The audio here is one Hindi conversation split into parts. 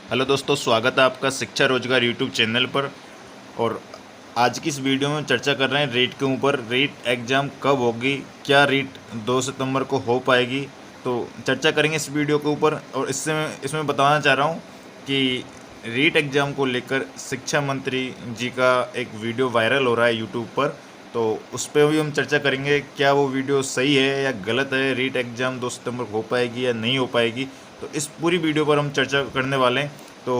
हेलो दोस्तों, स्वागत है आपका शिक्षा रोजगार यूट्यूब चैनल पर। और आज की इस वीडियो में चर्चा कर रहे हैं रीट के ऊपर। रीट एग्ज़ाम कब होगी, क्या रीट 2 सितंबर को हो पाएगी, तो चर्चा करेंगे इस वीडियो के ऊपर। और इसमें बताना चाह रहा हूँ कि रीट एग्ज़ाम को लेकर शिक्षा मंत्री जी का एक वीडियो वायरल हो रहा है यूट्यूब पर, तो उस पर भी हम चर्चा करेंगे क्या वो वीडियो सही है या गलत है, रीट एग्ज़ाम 2 सितंबर को हो पाएगी या नहीं हो पाएगी। तो इस पूरी वीडियो पर हम चर्चा करने वाले हैं। तो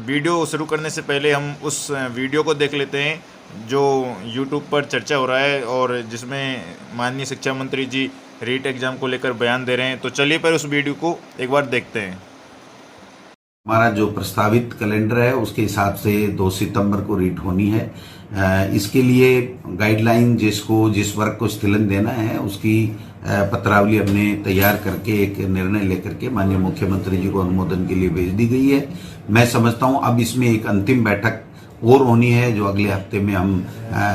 वीडियो शुरू करने से पहले हम उस वीडियो को देख लेते हैं जो यूट्यूब पर चर्चा हो रहा है और जिसमें माननीय शिक्षा मंत्री जी रीट एग्ज़ाम को लेकर बयान दे रहे हैं। तो चलिए पर उस वीडियो को एक बार देखते हैं। हमारा जो प्रस्तावित कैलेंडर है उसके हिसाब से 2 सितंबर को रीट होनी है। इसके लिए गाइडलाइन जिस वर्ग को स्थलन देना है उसकी पत्रावली हमने तैयार करके एक निर्णय लेकर के माननीय मुख्यमंत्री जी को अनुमोदन के लिए भेज दी गई है। मैं समझता हूं अब इसमें एक अंतिम बैठक और होनी है जो अगले हफ्ते में हम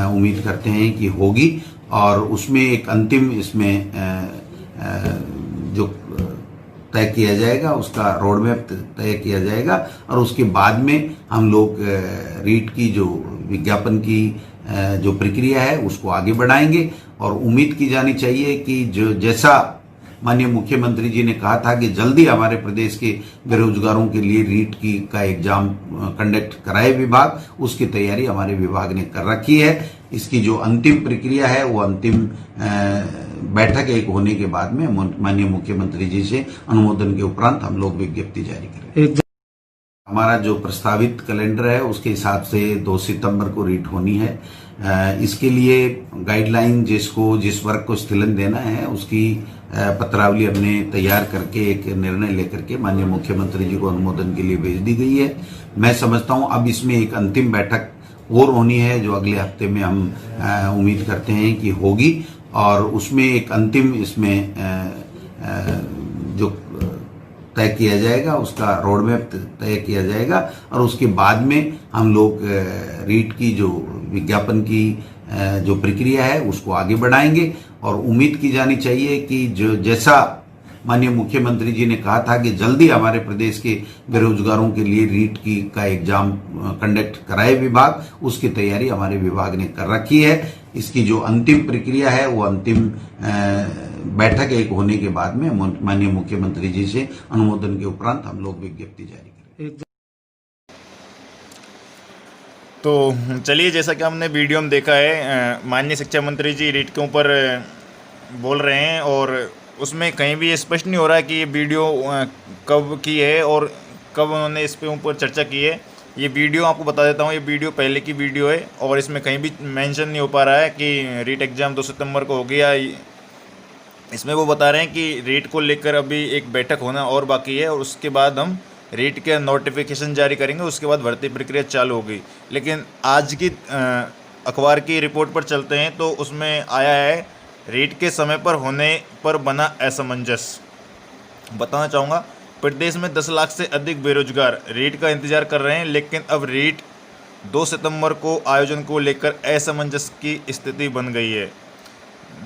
उम्मीद करते हैं कि होगी, और उसमें एक अंतिम इसमें जो तय किया जाएगा उसका रोड मैप तय किया जाएगा, और उसके बाद में हम लोग रीट की जो विज्ञापन की जो प्रक्रिया है उसको आगे बढ़ाएंगे। और उम्मीद की जानी चाहिए कि जो जैसा माननीय मुख्यमंत्री जी ने कहा था कि जल्दी हमारे प्रदेश के बेरोजगारों के लिए रीट का एग्जाम कंडक्ट कराए विभाग, उसकी तैयारी हमारे विभाग ने कर रखी है। इसकी जो अंतिम प्रक्रिया है वो अंतिम बैठक एक होने के बाद में माननीय मुख्यमंत्री जी से अनुमोदन के उपरांत हम लोग विज्ञप्ति जारी करेंगे। हमारा जो प्रस्तावित कैलेंडर है उसके हिसाब से 2 सितंबर को रीट होनी है। इसके लिए गाइडलाइन जिस वर्ग को स्थलन देना है उसकी पत्रावली हमने तैयार करके एक निर्णय लेकर के माननीय मुख्यमंत्री जी को अनुमोदन के लिए भेज दी गई है। मैं समझता हूं अब इसमें एक अंतिम बैठक और होनी है जो अगले हफ्ते में हम उम्मीद करते हैं कि होगी, और उसमें एक अंतिम इसमें जो तय किया जाएगा उसका रोड मैप तय किया जाएगा, और उसके बाद में हम लोग रीट की जो विज्ञापन की जो प्रक्रिया है उसको आगे बढ़ाएंगे। और उम्मीद की जानी चाहिए कि जो जैसा माननीय मुख्यमंत्री जी ने कहा था कि जल्दी हमारे प्रदेश के बेरोजगारों के लिए रीट का एग्जाम कंडक्ट कराए विभाग, उसकी तैयारी हमारे विभाग ने कर रखी है। इसकी जो अंतिम प्रक्रिया है वो अंतिम बैठक एक होने के बाद में माननीय मुख्यमंत्री जी से अनुमोदन के उपरांत हम लोग विज्ञप्ति जारी करेंगे। तो चलिए, जैसा कि हमने वीडियो में देखा है, माननीय शिक्षा मंत्री जी रीट के ऊपर बोल रहे हैं और उसमें कहीं भी ये स्पष्ट नहीं हो रहा है कि ये वीडियो कब की है और कब उन्होंने इस पे ऊपर चर्चा की है। ये वीडियो आपको बता देता हूँ, ये वीडियो पहले की वीडियो है और इसमें कहीं भी मेंशन नहीं हो पा रहा है कि रीट एग्ज़ाम 2 सितंबर को हो गया। इसमें वो बता रहे हैं कि रीट को लेकर अभी एक बैठक होना और बाकी है और उसके बाद हम रीट के नोटिफिकेशन जारी करेंगे, उसके बाद भर्ती प्रक्रिया चालू होगी। लेकिन आज की अखबार की रिपोर्ट पर चलते हैं तो उसमें आया है रीट के समय पर होने पर बना असमंजस। बताना चाहूँगा, प्रदेश में 10 लाख से अधिक बेरोजगार रीट का इंतजार कर रहे हैं, लेकिन अब रीट 2 सितंबर को आयोजन को लेकर असमंजस की स्थिति बन गई है।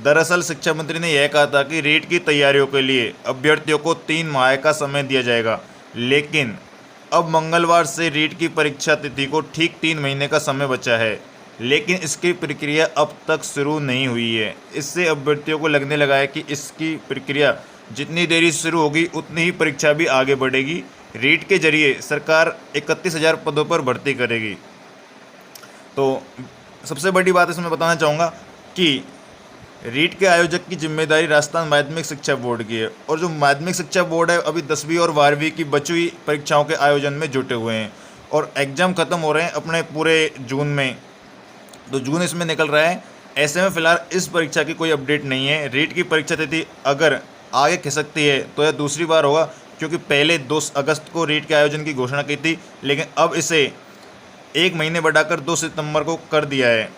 दरअसल शिक्षा मंत्री ने यह कहा था कि रीट की तैयारियों के लिए अभ्यर्थियों को 3 माह का समय दिया जाएगा, लेकिन अब मंगलवार से रीट की परीक्षा तिथि को ठीक 3 महीने का समय बचा है, लेकिन इसकी प्रक्रिया अब तक शुरू नहीं हुई है। इससे अभ्यर्थियों को लगने लगा है कि इसकी प्रक्रिया जितनी देरी से शुरू होगी उतनी ही परीक्षा भी आगे बढ़ेगी। रीट के जरिए सरकार 31,000 पदों पर भर्ती करेगी। तो सबसे बड़ी बात इसमें बताना चाहूँगा कि रीट के आयोजक की जिम्मेदारी राजस्थान माध्यमिक शिक्षा बोर्ड की है, और जो माध्यमिक शिक्षा बोर्ड है अभी 10वीं और 12वीं की बची हुई परीक्षाओं के आयोजन में जुटे हुए हैं और एग्ज़ाम ख़त्म हो रहे हैं अपने पूरे जून में। तो जून इसमें निकल रहा है। ऐसे में फ़िलहाल इस परीक्षा की कोई अपडेट नहीं है। रीट की परीक्षा तिथि अगर आगे खिसकती है तो यह दूसरी बार होगा, क्योंकि पहले 2 अगस्त को रीट के आयोजन की घोषणा की थी, लेकिन अब इसे 1 महीने बढ़ाकर 2 सितंबर को कर दिया है।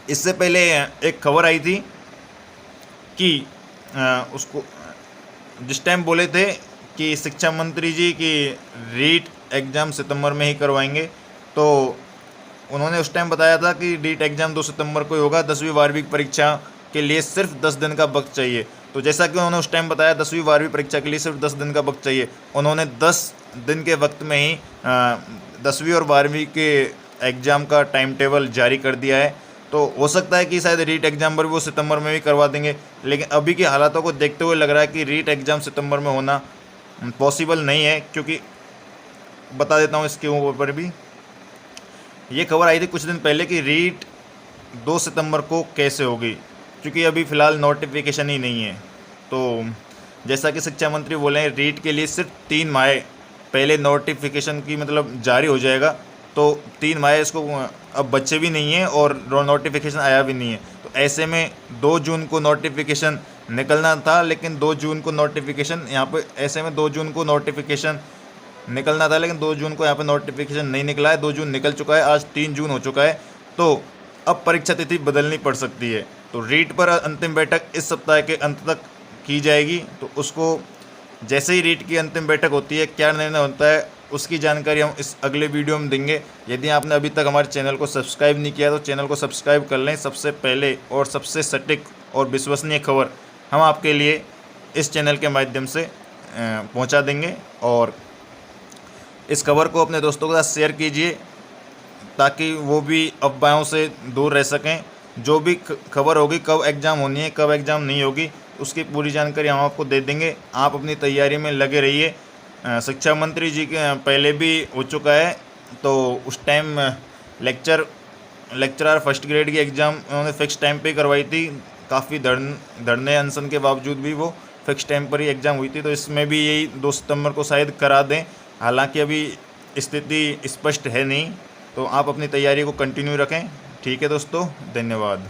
इससे पहले एक खबर आई थी कि उसको जिस टाइम बोले थे कि शिक्षा मंत्री जी की रीट एग्ज़ाम सितंबर में ही करवाएंगे, तो उन्होंने उस टाइम बताया था कि रीट एग्ज़ाम 2 सितंबर को ही होगा। 10वीं 12वीं परीक्षा के लिए सिर्फ 10 दिन का वक्त चाहिए। तो जैसा कि उन्होंने उस टाइम बताया 10वीं 12वीं परीक्षा के लिए सिर्फ 10 दिन का वक्त चाहिए, उन्होंने 10 दिन के वक्त में ही 10वीं और 12वीं के एग्ज़ाम का टाइम टेबल जारी कर दिया है। तो हो सकता है कि शायद रीट एग्ज़ाम पर वो सितंबर में भी करवा देंगे, लेकिन अभी की हालातों को देखते हुए लग रहा है कि रीट एग्ज़ाम सितंबर में होना पॉसिबल नहीं है। क्योंकि बता देता हूँ इसके ऊपर भी, ये खबर आई थी कुछ दिन पहले कि रीट 2 सितंबर को कैसे होगी, क्योंकि अभी फ़िलहाल नोटिफिकेशन ही नहीं है। तो जैसा कि शिक्षा मंत्री बोले हैं, रीट के लिए सिर्फ 3 माह पहले नोटिफिकेशन की मतलब जारी हो जाएगा। तो 3 माह इसको अब बच्चे भी नहीं हैं और नोटिफिकेशन आया भी नहीं है। तो ऐसे में 2 जून को नोटिफिकेशन निकलना था, लेकिन 2 जून को नोटिफिकेशन यहाँ पे ऐसे में 2 जून को नोटिफिकेशन निकलना था, लेकिन 2 जून को यहाँ पे नोटिफिकेशन नहीं निकला है। 2 जून निकल चुका है, आज 3 जून हो चुका है। तो अब परीक्षा तिथि बदलनी पड़ सकती है। तो रीट पर अंतिम बैठक इस सप्ताह के अंत तक की जाएगी। तो उसको जैसे ही रीट की अंतिम बैठक होती है, क्या निर्णय होता है, उसकी जानकारी हम इस अगले वीडियो में देंगे। यदि आपने अभी तक हमारे चैनल को सब्सक्राइब नहीं किया तो चैनल को सब्सक्राइब कर लें। सबसे पहले और सबसे सटीक और विश्वसनीय खबर हम आपके लिए इस चैनल के माध्यम से पहुंचा देंगे। और इस खबर को अपने दोस्तों के साथ शेयर कीजिए ताकि वो भी अफवाहों से दूर रह सकें। जो भी खबर होगी, कब एग्ज़ाम होनी है, कब एग्ज़ाम नहीं होगी, उसकी पूरी जानकारी हम आपको दे देंगे। आप अपनी तैयारी में लगे रहिए। शिक्षा मंत्री जी के पहले भी हो चुका है, तो उस टाइम लेक्चरर फर्स्ट ग्रेड की एग्ज़ाम उन्होंने फ़िक्स टाइम पे करवाई थी। काफ़ी धरने अनशन के बावजूद भी वो फ़िक्स टाइम पर ही एग्ज़ाम हुई थी। तो इसमें भी यही 2 सितंबर को शायद करा दें। हालांकि अभी स्थिति स्पष्ट है नहीं। तो आप अपनी तैयारी को कंटिन्यू रखें। ठीक है दोस्तों, धन्यवाद।